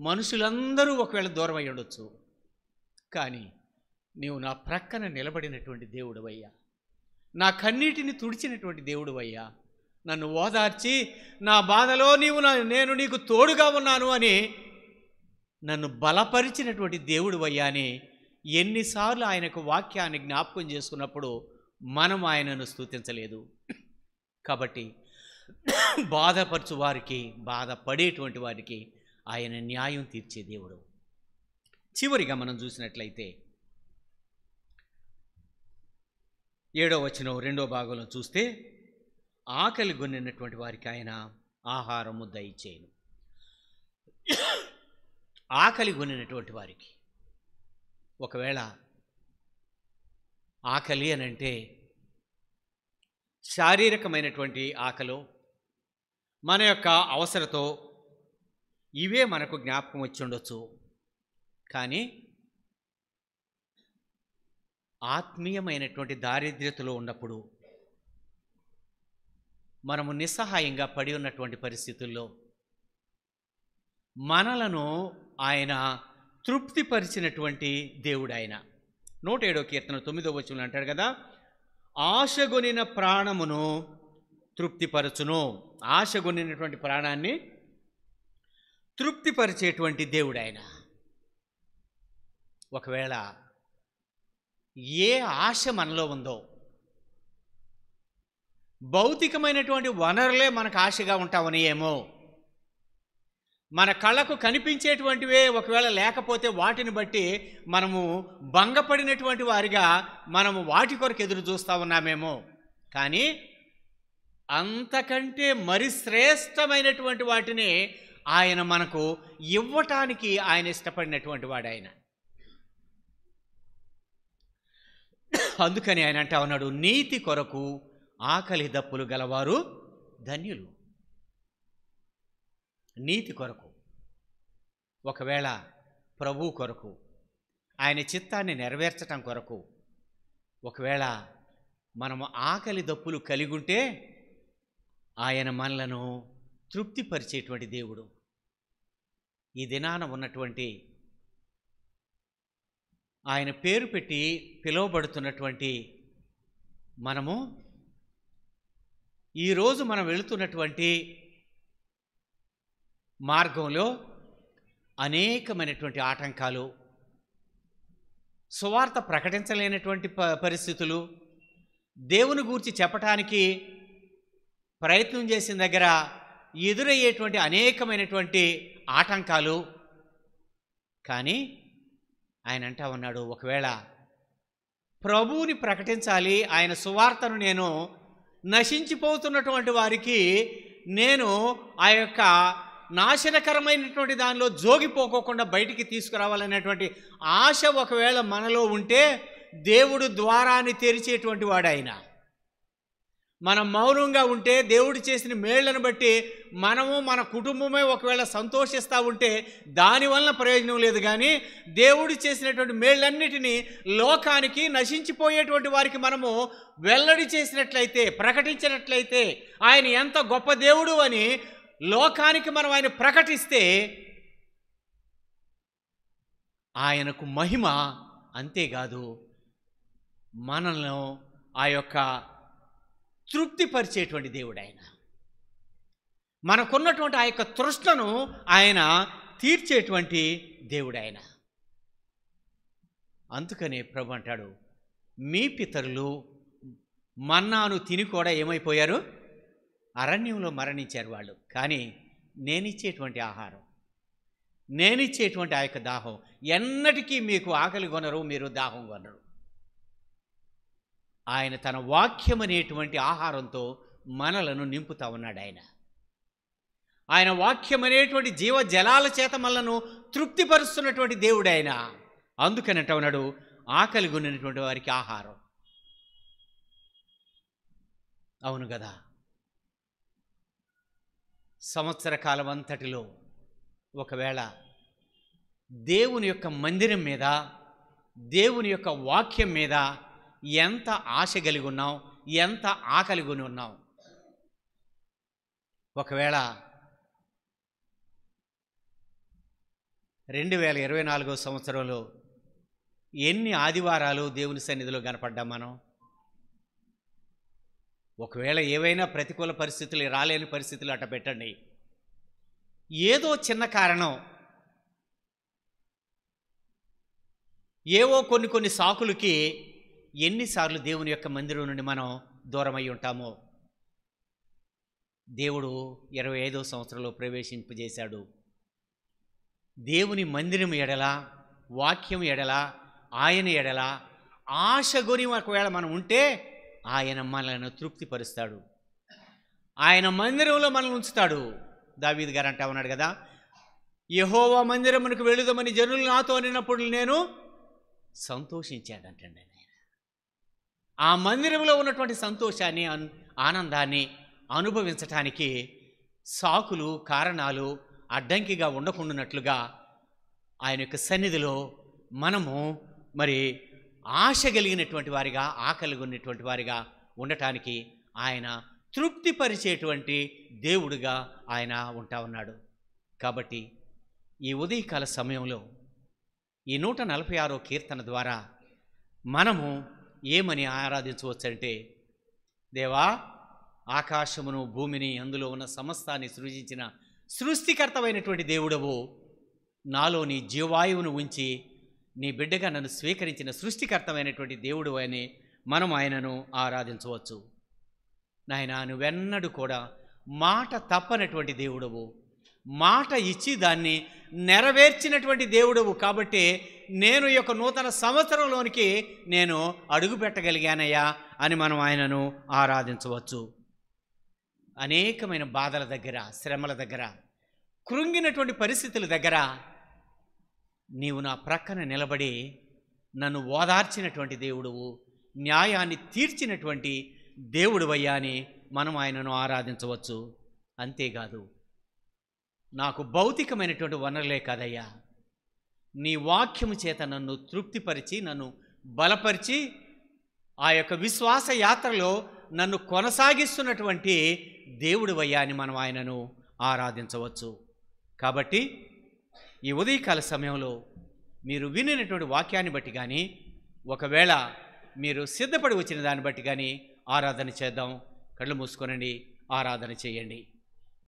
మనుషులందరూ ఒకవేళ దూరం అయి ఉండొచ్చు, కానీ నీవు నా ప్రక్కన నిలబడినటువంటి దేవుడవయ్యా, నా కన్నీటిని తుడిచినటువంటి దేవుడవయ్యా, నన్ను ఓదార్చి నా బాధలో నేను నీకు తోడుగా ఉన్నాను అని నన్ను బలపరిచినటువంటి దేవుడవయ్యా అని ఎన్నిసార్లు ఆయనకు వాక్యాన్ని జ్ఞాపకం చేసుకున్నప్పుడు మనం ఆయనను స్తుతించలేదు. కాబట్టి బాధపరచు వారికి, బాధపడేటువంటి వారికి ఆయన న్యాయం తీర్చే దేవుడు. చివరిగా మనం చూసినట్లయితే 7వ వచనం 2వ భాగంలో చూస్తే, ఆకలి గొనినటువంటి వారికి ఆయన ఆహారము దయచేయును. ఆకలి గొనినటువంటి వారికి, ఒకవేళ ఆకలి అని అంటే శారీరకమైనటువంటి ఆకలో, మన యొక్క అవసరతో ఇవే మనకు జ్ఞాపకం వచ్చి ఉండొచ్చు. కానీ ఆత్మీయమైనటువంటి దారిద్ర్యతలో ఉన్నప్పుడు, మనము నిస్సహాయంగా పడి ఉన్నటువంటి పరిస్థితుల్లో మనలను ఆయన తృప్తిపరిచినటువంటి దేవుడు ఆయన. 107వ కీర్తన 9వ వచనంలో అంటాడు కదా, ఆశగొనిన ప్రాణమును తృప్తిపరచును. ఆశగొనినటువంటి ప్రాణాన్ని తృప్తిపరిచేటువంటి దేవుడు ఆయన. ఒకవేళ ఏ ఆశ మనలో ఉందో, భౌతికమైనటువంటి వనరులే మనకు ఆశగా ఉంటామని ఏమో, మన కళ్ళకు కనిపించేటువంటివే ఒకవేళ లేకపోతే వాటిని బట్టి మనము భంగపడినటువంటి వారిగా మనము వాటి కొరకు ఎదురు చూస్తూ ఉన్నామేమో. కానీ అంతకంటే మరి శ్రేష్టమైనటువంటి వాటిని ఆయన మనకు ఇవ్వటానికి ఆయన ఇష్టపడినటువంటి వాడు ఆయన. అందుకని ఆయన అంటా ఉన్నాడు, నీతి కొరకు ఆకలి దప్పులు గలవారు ధన్యులు. నీతి కొరకు, ఒకవేళ ప్రభు కొరకు, ఆయన చిత్తాన్ని నెరవేర్చటం కొరకు ఒకవేళ మనము ఆకలి దప్పులు కలిగి ఉంటే ఆయన మనలను తృప్తిపరిచేటువంటి దేవుడు. ఈ దినాన ఉన్నటువంటి ఆయన పేరు పెట్టి పిలువబడుతున్నటువంటి మనము, ఈరోజు మనం వెళుతున్నటువంటి మార్గంలో అనేకమైనటువంటి ఆటంకాలు, సువార్త ప్రకటించలేనటువంటి పరిస్థితులు, దేవుని గూర్చి చెప్పటానికి ప్రయత్నం చేసిన దగ్గర ఎదురయ్యేటువంటి అనేకమైనటువంటి ఆటంకాలు. కానీ ఆయన అంటా ఉన్నాడు, ఒకవేళ ప్రభువుని ప్రకటించాలి, ఆయన సువార్తను నేను నశించిపోతున్నటువంటి వారికి నేను ఆ యొక్క నాశనకరమైనటువంటి దానిలో జోగిపోకోకుండా బయటికి తీసుకురావాలనేటువంటి ఆశ ఒకవేళ మనలో ఉంటే దేవుడు ద్వారాన్ని తెరిచేటువంటి వాడు ఆయన. మనం మౌనంగా ఉంటే దేవుడు చేసిన మేళ్లను బట్టి మనము మన కుటుంబమే ఒకవేళ సంతోషిస్తూ ఉంటే దానివలన ప్రయోజనం లేదు. కానీ దేవుడు చేసినటువంటి మేళ్ళన్నిటినీ లోకానికి, నశించిపోయేటువంటి వారికి మనము వెల్లడి చేసినట్లయితే, ప్రకటించినట్లయితే, ఆయన ఎంత గొప్ప దేవుడు అని లోకానికి మనం ఆయన ప్రకటిస్తే ఆయనకు మహిమ. అంతేకాదు, మనల్ని ఆ యొక్క తృప్తిపరిచేటువంటి దేవుడు ఆయన. మనకున్నటువంటి ఆ యొక్క తృష్ణను ఆయన తీర్చేటువంటి దేవుడు ఆయన. అందుకనే ప్రభు అంటాడు, మీ పితరులు మన్నాను తిని కూడా ఏమైపోయారు? అరణ్యంలో మరణించారు వాళ్ళు. కానీ నేనిచ్చేటువంటి ఆహారం, నేనిచ్చేటువంటి ఆ యొక్క దాహం, ఎన్నటికీ మీకు ఆకలి కొనరు, మీరు దాహం కొనరు. ఆయన తన వాక్యం అనేటువంటి ఆహారంతో మనలను నింపుతా ఉన్నాడు ఆయన. ఆయన వాక్యం అనేటువంటి జీవజలాల చేత మనలను తృప్తిపరుస్తున్నటువంటి దేవుడు ఆయన. అందుకని అంటా ఉన్నాడు, ఆకలి కొనినటువంటి వారికి ఆహారం. అవును కదా, సంవత్సర కాలం అంతటిలో ఒకవేళ దేవుని యొక్క మందిరం మీద, దేవుని యొక్క వాక్యం మీద ఎంత ఆశ కలిగి ఉన్నాం, ఎంత ఆకలి కొని ఉన్నాం. ఒకవేళ 2024వ సంవత్సరంలో ఎన్ని ఆదివారాలు దేవుని సన్నిధిలో కనపడ్డాం మనం? ఒకవేళ ఏవైనా ప్రతికూల పరిస్థితులు, రాలేని పరిస్థితులు అట్ట పెట్టండి, ఏదో చిన్న కారణం, ఏవో కొన్ని సాకులకి ఎన్నిసార్లు దేవుని యొక్క మందిరం నుండి మనం దూరమై ఉంటామో. దేవుడు 25వ సంవత్సరంలో ప్రవేశింపజేశాడు. దేవుని మందిరం ఎడల, వాక్యం ఎడల, ఆయన ఎడల ఆశ కొని ఒకవేళ మనం ఉంటే ఆయన మనలను తృప్తిపరుస్తాడు. ఆయన మందిరంలో మనల్ని ఉంచుతాడు. దావీదు గారు అంటా ఉన్నాడు కదా, యెహోవా మందిరమునకు వెళుదామని జనులు నాతో అనినప్పుడు నేను సంతోషించాడంటండి. ఆ మందిరంలో ఉన్నటువంటి సంతోషాన్ని, ఆనందాన్ని అనుభవించటానికి సాకులు, కారణాలు అడ్డంకిగా ఉండకుండానట్లుగా ఆయన యొక్క సన్నిధిలో మనము మరి ఆశ కలిగినటువంటి వారిగా, ఆకలి ఉన్నటువంటి వారిగా ఉండటానికి ఆయన తృప్తిపరిచేటువంటి దేవుడుగా ఆయన ఉంటా ఉన్నాడు. కాబట్టి ఈ ఉదయకాల సమయంలో ఈ 146వ కీర్తన ద్వారా మనము ఏమని ఆరాధించవచ్చంటే, దేవా, ఆకాశమును భూమిని అందులో ఉన్న సమస్తాన్ని సృజించిన సృష్టికర్తమైనటువంటి దేవుడవు, నాలో నీ జీవాయువును ఉంచి నీ బిడ్డగా నన్ను స్వీకరించిన సృష్టికర్తమైనటువంటి దేవుడు అని మనం ఆయనను ఆరాధించవచ్చు. నాయన, నువ్వెన్నడూ కూడా మాట తప్పనటువంటి దేవుడవు, మాట ఇచ్చి దాన్ని నెరవేర్చినటువంటి దేవుడవు. కాబట్టి నేను ఈ యొక్క నూతన సంవత్సరంలోనికి నేను అడుగు పెట్టగలిగానయ్యా అని మనం ఆయనను ఆరాధించవచ్చు. అనేకమైన బాధల దగ్గర, శ్రమల దగ్గర, కృంగినటువంటి పరిస్థితుల దగ్గర నీవు నా ప్రక్కన నిలబడి నన్ను ఓదార్చినటువంటి దేవుడువు, న్యాయాన్ని తీర్చినటువంటి దేవుడువయ్యా అని మనం ఆయనను ఆరాధించవచ్చు. అంతేకాదు, నాకు భౌతికమైనటువంటి వనరులే కాదయ్యా, నీ వాక్యము చేత నన్ను తృప్తిపరిచి, నన్ను బలపరిచి, ఆ యొక్క విశ్వాస యాత్రలో నన్ను కొనసాగిస్తున్నటువంటి దేవుడువయ్యా అని మనం ఆయనను ఆరాధించవచ్చు. కాబట్టి ఈ ఉదయకాల సమయంలో మీరు వినినటువంటి వాక్యాన్ని బట్టి కానీ, ఒకవేళ మీరు సిద్ధపడి వచ్చిన దాన్ని బట్టి కానీ ఆరాధన చేద్దాం. కళ్ళు మూసుకోనండి, ఆరాధన చేయండి.